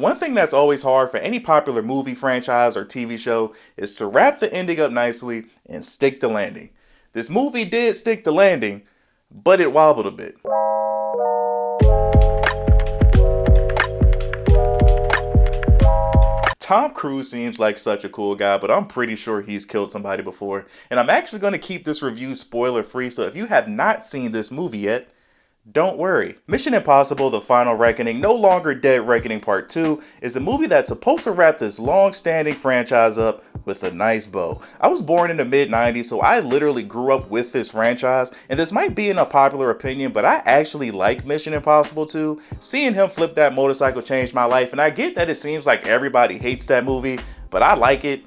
One thing that's always hard for any popular movie franchise or TV show is to wrap the ending up nicely and stick the landing. This movie did stick the landing, but it wobbled a bit. Tom Cruise seems like such a cool guy, but I'm pretty sure he's killed somebody before. And I'm actually going to keep this review spoiler free, so if you have not seen this movie yet, don't worry. Mission Impossible: The Final Reckoning, no longer Dead Reckoning Part 2, is a movie that's supposed to wrap this long-standing franchise up with a nice bow. I was born in the mid-90s, so I literally grew up with this franchise, and this might be an unpopular opinion, but I actually like Mission Impossible 2. Seeing him flip that motorcycle changed my life, and I get that it seems like everybody hates that movie, but I like it.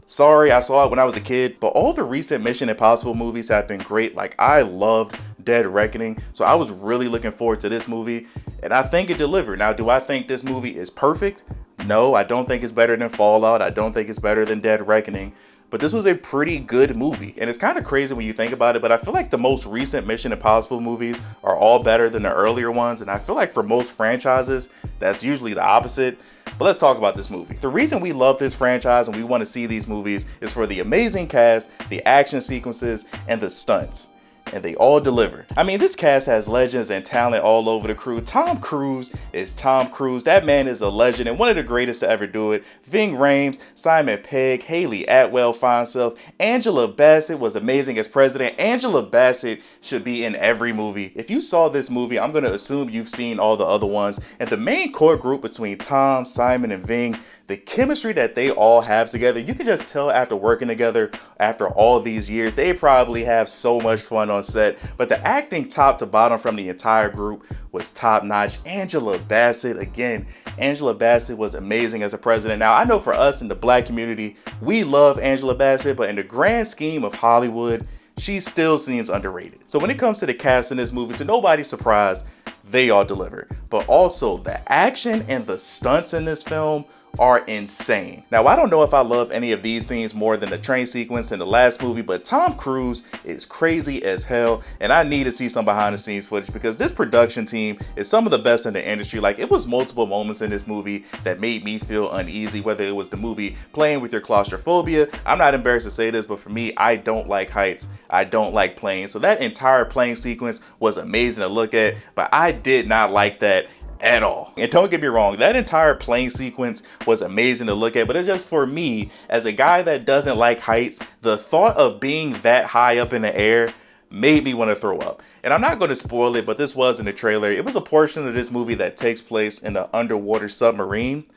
Sorry, I saw it when I was a kid, but all the recent Mission Impossible movies have been great. Like, I loved Dead Reckoning, so I was really looking forward to this movie, and I think it delivered. Now, do I think this movie is perfect? No, I don't think it's better than Fallout. I don't think it's better than Dead Reckoning, but this was a pretty good movie. And it's kind of crazy when you think about it, but I feel like the most recent Mission Impossible movies are all better than the earlier ones, and I feel like for most franchises, that's usually the opposite. But let's talk about this movie. The reason we love this franchise and we want to see these movies is for the amazing cast, the action sequences, and the stunts. And they all deliver. I mean, this cast has legends and talent all over the crew. Tom Cruise is Tom Cruise. That man is a legend and one of the greatest to ever do it. Ving Rhames, Simon Pegg, Haley Atwell, fine self. Angela Bassett was amazing as president. Angela Bassett should be in every movie. If you saw this movie, I'm going to assume you've seen all the other ones. And the main core group between Tom, Simon, and Ving, the chemistry that they all have together, you can just tell after working together after all these years, they probably have so much fun on set. But the acting top to bottom from the entire group was top notch. Angela Bassett, again, Angela Bassett was amazing as a president. Now, I know for us in the Black community, we love Angela Bassett, but in the grand scheme of Hollywood, she still seems underrated. So when it comes to the cast in this movie, to nobody's surprise, they all deliver. But also the action and the stunts in this film are insane. Now, I don't know if I love any of these scenes more than the train sequence in the last movie, but Tom Cruise is crazy as hell, and I need to see some behind the scenes footage because this production team is some of the best in the industry. Like, it was multiple moments in this movie that made me feel uneasy, whether it was the movie playing with your claustrophobia. I'm not embarrassed to say this, but for me, I don't like heights. I don't like planes. So that entire plane sequence was amazing to look at, but I did not like that at all. And don't get me wrong, that entire plane sequence was amazing to look at, but it's just, for me, as a guy that doesn't like heights, the thought of being that high up in the air made me want to throw up. And I'm not going to spoil it, but this was in the trailer. It was a portion of this movie that takes place in an underwater submarine.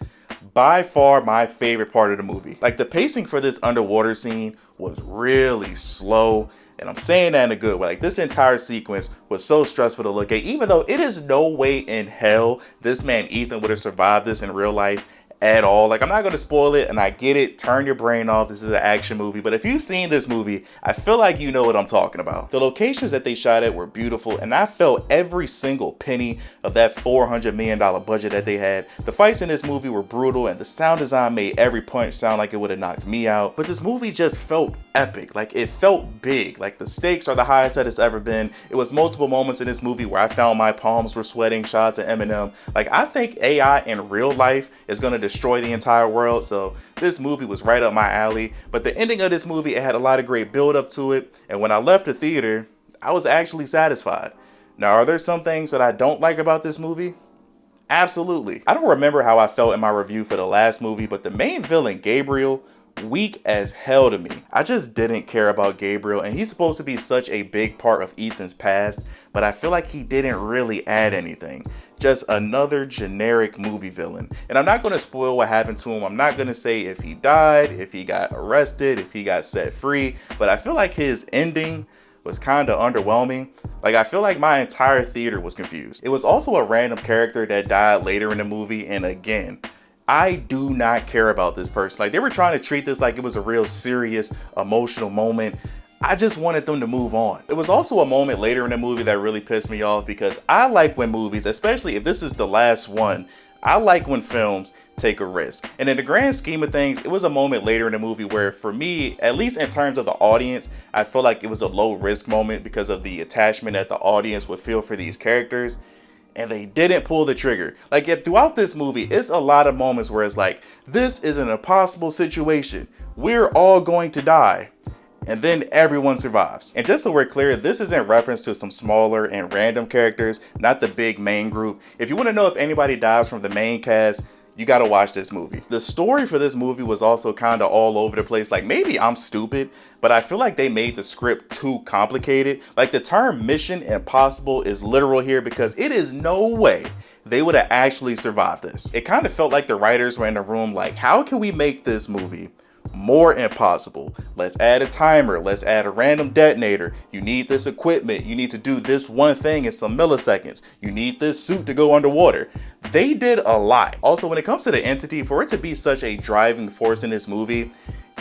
By far my favorite part of the movie. Like, the pacing for this underwater scene was really slow, and I'm saying that in a good way. Like, this entire sequence was so stressful to look at, even though it is no way in hell this man Ethan would have survived this in real life at all. Like, I'm not going to spoil it, and I get it. Turn your brain off. This is an action movie. But if you've seen this movie, I feel like you know what I'm talking about. The locations that they shot at were beautiful, and I felt every single penny of that $400 million budget that they had. The fights in this movie were brutal, and the sound design made every punch sound like it would have knocked me out. But this movie just felt epic. Like, it felt big. Like, the stakes are the highest that it's ever been. It was multiple moments in this movie where I found my palms were sweating. Shout out to Eminem. Like, I think AI in real life is going to destroy the entire world, so this movie was right up my alley. But the ending of this movie, it had a lot of great build up to it, and when I left the theater, I was actually satisfied. Now, are there some things that I don't like about this movie? Absolutely. I don't remember how I felt in my review for the last movie, but the main villain, Gabriel, weak as hell to me. I just didn't care about Gabriel, and he's supposed to be such a big part of Ethan's past, but I feel like he didn't really add anything. Just another generic movie villain. And I'm not going to spoil what happened to him. I'm not going to say if he died, if he got arrested, if he got set free, but I feel like his ending was kind of underwhelming. Like, I feel like my entire theater was confused. It was also a random character that died later in the movie, and again, I do not care about this person. Like, they were trying to treat this like it was a real serious emotional moment. I just wanted them to move on. It was also a moment later in the movie that really pissed me off, because I like when movies, especially if this is the last one, I like when films take a risk. And in the grand scheme of things, it was a moment later in the movie where, for me, at least in terms of the audience, I feel like it was a low risk moment because of the attachment that the audience would feel for these characters. and they didn't pull the trigger. Like, if throughout this movie, it's a lot of moments where it's like, this is an impossible situation. We're all going to die. And then everyone survives. And just so we're clear, this is in reference to some smaller and random characters, not the big main group. If you want to know if anybody dies from the main cast, you gotta watch this movie. The story for this movie was also kind of all over the place. Like, maybe I'm stupid, but I feel like they made the script too complicated. Like, the term Mission Impossible is literal here because it is no way they would have actually survived this. It kind of felt like the writers were in the room like, how can we make this movie more impossible? Let's add a timer, let's add a random detonator. You need this equipment, you need to do this one thing in some milliseconds, you need this suit to go underwater. They did a lot. Also, when it comes to the entity, for it to be such a driving force in this movie,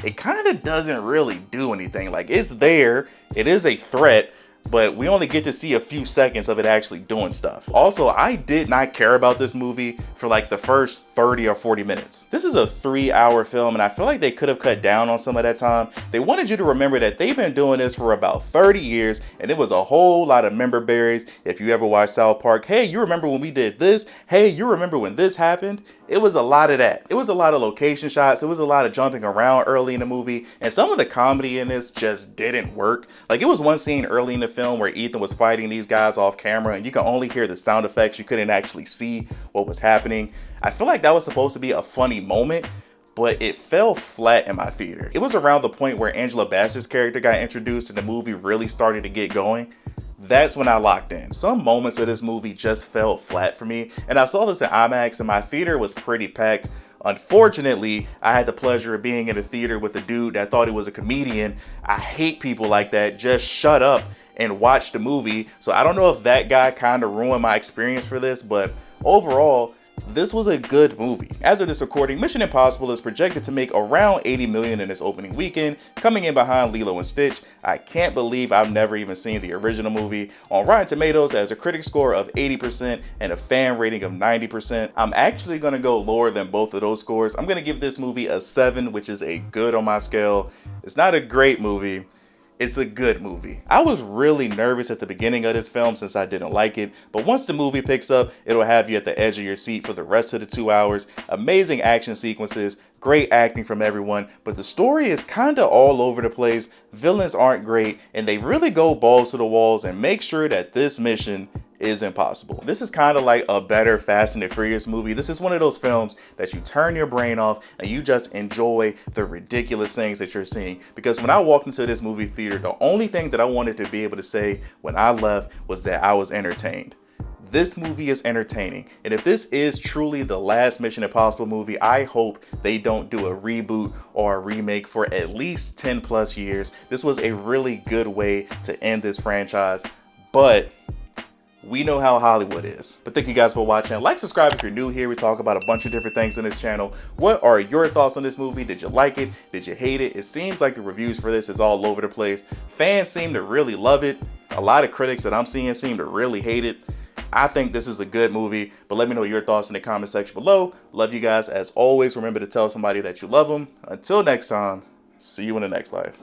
it kind of doesn't really do anything. Like, it's there, it is a threat, but we only get to see a few seconds of it actually doing stuff. Also, I did not care about this movie for like the first 30 or 40 minutes. This is a 3-hour film, and I feel like they could have cut down on some of that time. They wanted you to remember that they've been doing this for about 30 years, and it was a whole lot of member berries. If you ever watched South Park, hey, you remember when we did this? Hey, you remember when this happened? It was a lot of that. It was a lot of location shots. It was a lot of jumping around early in the movie, and some of the comedy in this just didn't work. Like, it was one scene early in the film where Ethan was fighting these guys off camera, and you can only hear the sound effects. You couldn't actually see what was happening. I feel like that was supposed to be a funny moment, but it fell flat in my theater. It was around the point where Angela Bassett's character got introduced and the movie really started to get going. That's when I locked in. Some moments of this movie just fell flat for me, and I saw this in IMAX and my theater was pretty packed. Unfortunately, I had the pleasure of being in a theater with a dude that thought he was a comedian. I hate people like that. Just shut up and watch the movie. So I don't know if that guy kind of ruined my experience for this, but overall, this was a good movie. As of this recording, Mission Impossible is projected to make around $80 million in its opening weekend, coming in behind Lilo and Stitch. I can't believe I've never even seen the original movie. On Rotten Tomatoes, it has a critic score of 80% and a fan rating of 90%. I'm actually going to go lower than both of those scores. I'm going to give this movie a 7, which is a good on my scale. It's not a great movie. It's a good movie. I was really nervous at the beginning of this film since I didn't like it, but once the movie picks up, it'll have you at the edge of your seat for the rest of the 2 hours. Amazing action sequences, great acting from everyone, but the story is kinda all over the place. Villains aren't great, and they really go balls to the walls and make sure that this mission is impossible. This is kind of like a better Fast and the Furious movie. This is one of those films that you turn your brain off and you just enjoy the ridiculous things that you're seeing. Because when I walked into this movie theater, the only thing that I wanted to be able to say when I left was that I was entertained. This movie is entertaining, and if this is truly the last Mission Impossible movie, I hope they don't do a reboot or a remake for at least 10 plus years. This was a really good way to end this franchise, but we know how Hollywood is. But thank you guys for watching. Like, subscribe if you're new here. We talk about a bunch of different things in this channel. What are your thoughts on this movie? Did you like it? Did you hate it? It seems like the reviews for this is all over the place. Fans seem to really love it. A lot of critics that I'm seeing seem to really hate it. I think this is a good movie, but let me know your thoughts in the comment section below. Love you guys. As always, remember to tell somebody that you love them. Until next time, see you in the next life.